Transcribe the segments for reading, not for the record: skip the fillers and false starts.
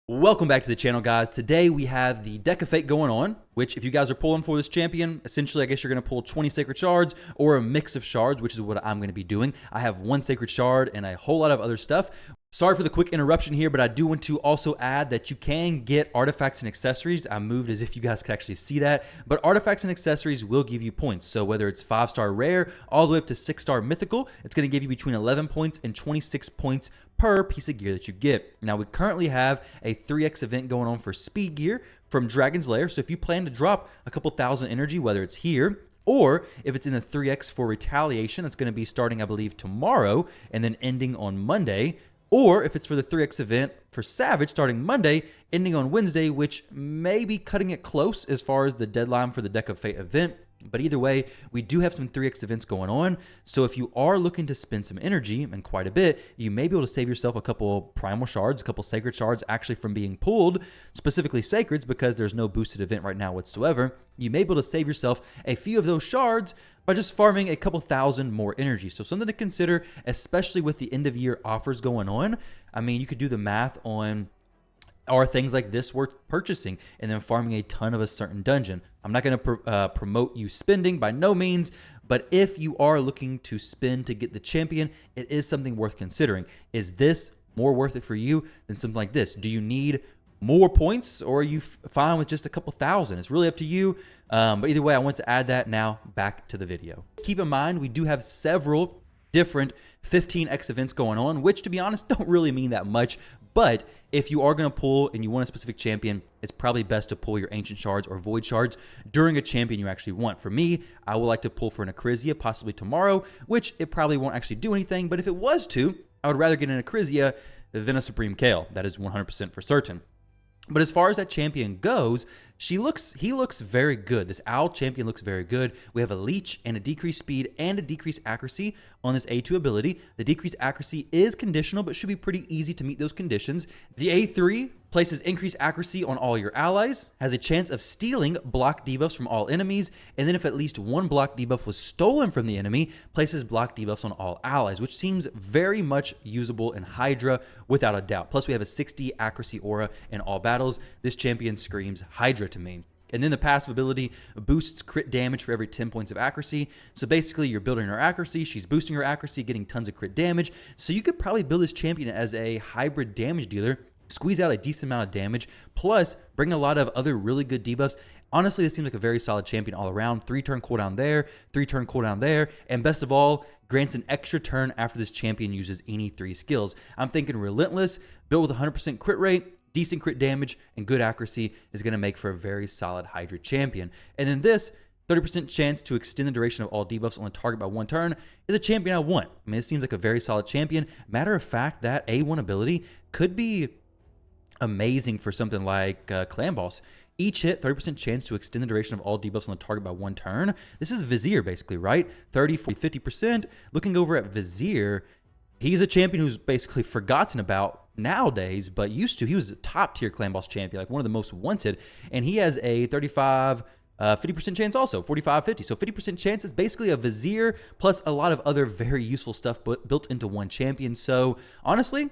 Welcome back to the channel, guys. Today we have the Deck of Fate going on, which if you guys are pulling for this champion, essentially I guess you're going to pull 20 Sacred Shards or a mix of shards, which is what I'm going to be doing. I have one Sacred Shard and a whole lot of other stuff. Sorry for the quick interruption here, but I do want to also add that you can get artifacts and accessories. I moved as if you guys could actually see that, but artifacts and accessories will give you points. So whether it's 5-star rare all the way up to 6-star mythical, it's going to give you between 11 points and 26 points per piece of gear that you get. Now we currently have a 3x event going on for speed gear from Dragon's Lair. So if you plan to drop a couple thousand energy, whether it's here or if it's in the 3x for retaliation, it's going to be starting, I believe, tomorrow and then ending on Monday. Or if it's for the 3x event for Savage starting Monday, ending on Wednesday, which may be cutting it close as far as the deadline for the Deck of Fate event. But either way, we do have some 3x events going on. So if you are looking to spend some energy, and quite a bit, you may be able to save yourself a couple primal shards, a couple sacred shards actually from being pulled, specifically sacreds, because there's no boosted event right now whatsoever. You may be able to save yourself a few of those shards by just farming a couple thousand more energy. So something to consider, especially with the end of year offers going on. I mean, you could do the math on, are things like this worth purchasing and then farming a ton of a certain dungeon? I'm not going to promote you spending by no means, but if you are looking to spend to get the champion, it is something worth considering. Is this more worth it for you than something like this? Do you need more points or are you fine with just a couple thousand? It's really up to you. But either way, I want to add that. Now back to the video. Keep in mind, we do have several different 15x events going on, which to be honest don't really mean that much. But if you are going to pull and you want a specific champion, it's probably best to pull your ancient shards or void shards during a champion you actually want. For me, I would like to pull for an krixia possibly tomorrow, which it probably won't actually do anything. But if it was to, I would rather get an krixia than a Supreme Kale. That is 100% for certain. But as far as that champion goes, he looks very good. This Owl champion looks very good. We have a leech and a decreased speed and a decreased accuracy on this A2 ability. The decreased accuracy is conditional, but should be pretty easy to meet those conditions. The A3 places increased accuracy on all your allies, has a chance of stealing block debuffs from all enemies, and then if at least one block debuff was stolen from the enemy, places block debuffs on all allies, which seems very much usable in Hydra without a doubt. Plus we have a 60 accuracy aura in all battles. This champion screams Hydra to me. And then the passive ability boosts crit damage for every 10 points of accuracy. So basically you're building her accuracy, she's boosting her accuracy, getting tons of crit damage. So you could probably build this champion as a hybrid damage dealer, squeeze out a decent amount of damage, plus bring a lot of other really good debuffs. Honestly, this seems like a very solid champion all around. 3-turn cooldown there, 3-turn cooldown there, and best of all, grants an extra turn after this champion uses any 3 skills. I'm thinking Relentless, built with 100% crit rate, decent crit damage, and good accuracy is going to make for a very solid Hydra champion. And then this 30% chance to extend the duration of all debuffs on the target by 1 turn is a champion I want. I mean, it seems like a very solid champion. Matter of fact, that A1 ability could be amazing for something like Clan Boss. Each hit, 30% chance to extend the duration of all debuffs on the target by 1 turn. This is Vizir basically, right? 30, 40, 50%. Looking over at Vizir, he's a champion who's basically forgotten about nowadays, but used to. He was a top tier Clan Boss champion, like one of the most wanted, and he has a 35, 50% chance also, 45, 50. So 50% chance is basically a Vizir plus a lot of other very useful stuff built into one champion. So honestly,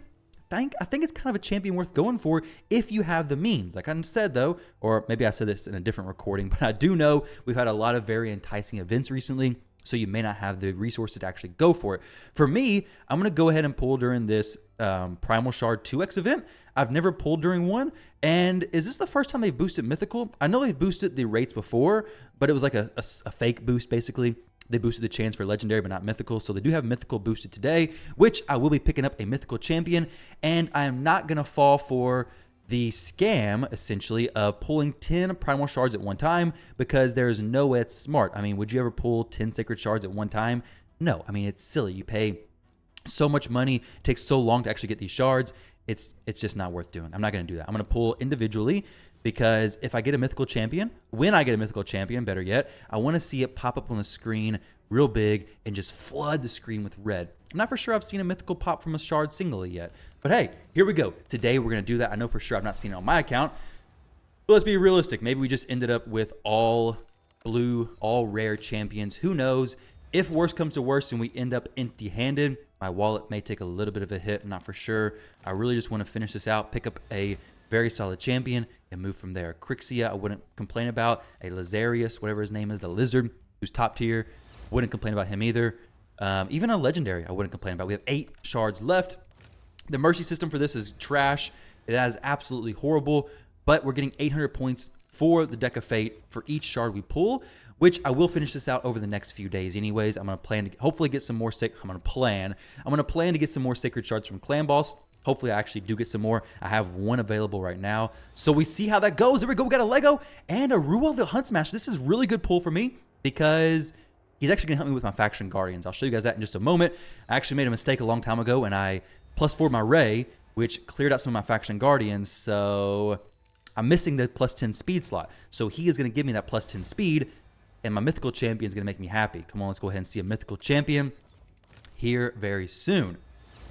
I think it's kind of a champion worth going for if you have the means. Like I said though, or maybe I said this in a different recording, but I do know we've had a lot of very enticing events recently, so you may not have the resources to actually go for it. For me, I'm going to go ahead and pull during this Primal Shard 2x event. I've never pulled during one, and is this the first time they've boosted Mythical? I know they've boosted the rates before, but it was like a fake boost basically. They boosted the chance for Legendary, but not Mythical. So they do have Mythical boosted today, which I will be picking up a Mythical champion. And I am not going to fall for the scam, essentially, of pulling 10 Primal Shards at one time, because there's no way it's smart. I mean, would you ever pull 10 Sacred Shards at one time? No. I mean, it's silly. You pay so much money. It takes so long to actually get these shards. It's just not worth doing. I'm not going to do that. I'm going to pull individually, because if I get a mythical champion, when I get a mythical champion, better yet, I want to see it pop up on the screen real big and just flood the screen with red. I'm not for sure I've seen a mythical pop from a shard singly yet. But hey, here we go. Today we're going to do that. I know for sure I've not seen it on my account. But let's be realistic. Maybe we just ended up with all blue, all rare champions. Who knows? If worse comes to worse and we end up empty-handed, my wallet may take a little bit of a hit. I'm not for sure. I really just want to finish this out, pick up a very solid champion, and move from there. Krixia, I wouldn't complain about. A Lazarius, whatever his name is, the lizard, who's top tier, wouldn't complain about him either. Even a legendary, I wouldn't complain about. We have 8 shards left. The mercy system for this is trash. It is absolutely horrible, but we're getting 800 points for the Deck of Fate for each shard we pull, which I will finish this out over the next few days anyways. I'm going to plan to hopefully get some more I'm going to plan to get some more sacred shards from Clan Boss. Hopefully I actually do get some more. I have 1 available right now. So we see how that goes. There we go. We got a Lego and a Ruel the Huntsmaster. This is really good pull for me because he's actually going to help me with my Faction Guardians. I'll show you guys that in just a moment. I actually made a mistake a long time ago and I +4 my Ray, which cleared out some of my Faction Guardians. So I'm missing the +10 speed slot. So he is going to give me that +10 speed, and my mythical champion is going to make me happy. Come on, let's go ahead and see a mythical champion here very soon.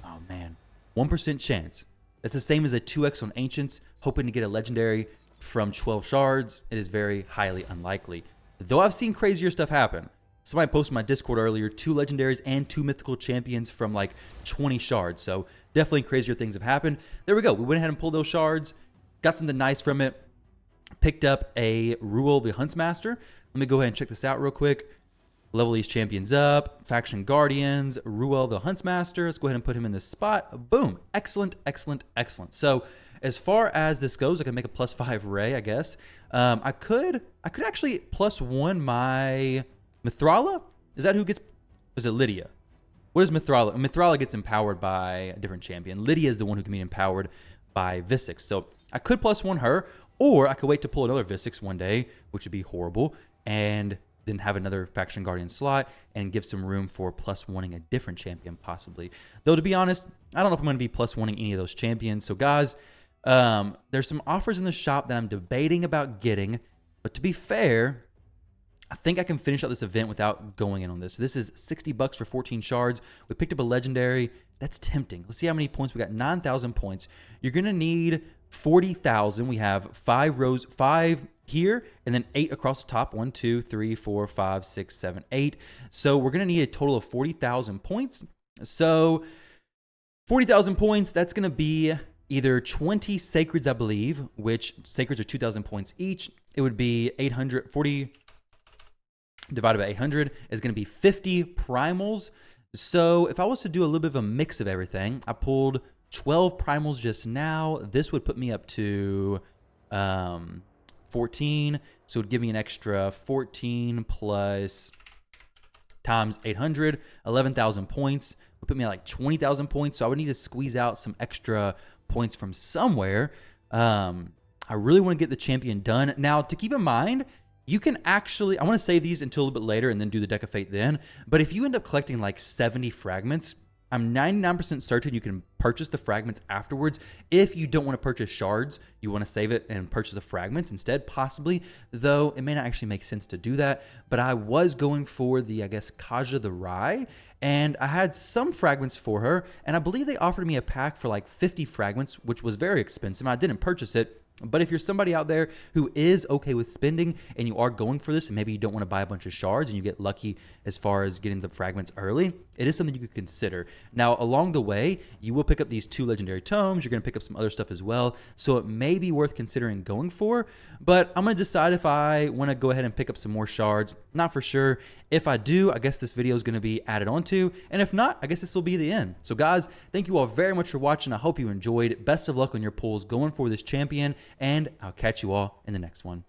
Oh, man. 1% chance. That's the same as a 2x on Ancients, hoping to get a legendary from 12 shards. It is very highly unlikely. Though I've seen crazier stuff happen. Somebody posted in my Discord earlier, 2 legendaries and 2 mythical champions from like 20 shards. So definitely crazier things have happened. There we go. We went ahead and pulled those shards. Got something nice from it. Picked up a Ruel the Huntsmaster. Let me go ahead and check this out real quick. Level these champions up. Faction Guardians. Ruel the Huntsmaster. Let's go ahead and put him in this spot. Boom. Excellent, excellent, excellent. So as far as this goes, I can make a +5 Ray, I guess. I could actually +1 my Mithrala? Is that who gets... Is it Lydia? What is Mithrala? Mithrala gets empowered by a different champion. Lydia is the one who can be empowered by Visix. So I could +1 her, or I could wait to pull another Visix one day, which would be horrible, and then have another Faction Guardian slot and give some room for +1ing a different champion possibly. Though to be honest, I don't know if I'm going to be +1ing any of those champions. So guys, there's some offers in the shop that I'm debating about getting, but to be fair, I think I can finish out this event without going in on this. So this is $60 for 14 shards. We picked up a legendary. That's tempting. Let's see how many points we got. 9,000 points. You're going to need 40,000. We have 5 rows, 5 here, and then 8 across the top. 1, 2, 3, 4, 5, 6, 7, 8. So we're going to need a total of 40,000 points. So 40,000 points, that's going to be either 20 sacreds, I believe, which sacreds are 2,000 points each. It would be 840 divided by 800 is going to be 50 primals. So if I was to do a little bit of a mix of everything, I pulled 12 primals just now. This would put me up to 14. So it would give me an extra 14 plus times 800, 11,000 points. Would put me at like 20,000 points. So I would need to squeeze out some extra points from somewhere. I really want to get the champion done. Now, to keep in mind, you can actually, I want to save these until a little bit later and then do the Deck of Fate then. But if you end up collecting like 70 fragments, I'm 99% certain you can purchase the fragments afterwards. If you don't want to purchase shards, you want to save it and purchase the fragments instead, possibly. Though it may not actually make sense to do that. But I was going for the, I guess, Kaja the Rye. And I had some fragments for her. And I believe they offered me a pack for like 50 fragments, which was very expensive. I didn't purchase it. But if you're somebody out there who is okay with spending and you are going for this and maybe you don't want to buy a bunch of shards and you get lucky as far as getting the fragments early, it is something you could consider. Now, along the way, you will pick up these 2 legendary tomes. You're going to pick up some other stuff as well. So it may be worth considering going for. But I'm going to decide if I want to go ahead and pick up some more shards. Not for sure. If I do, I guess this video is going to be added onto. And if not, I guess this will be the end. So guys, thank you all very much for watching. I hope you enjoyed. Best of luck on your pulls going for this champion. And I'll catch you all in the next one.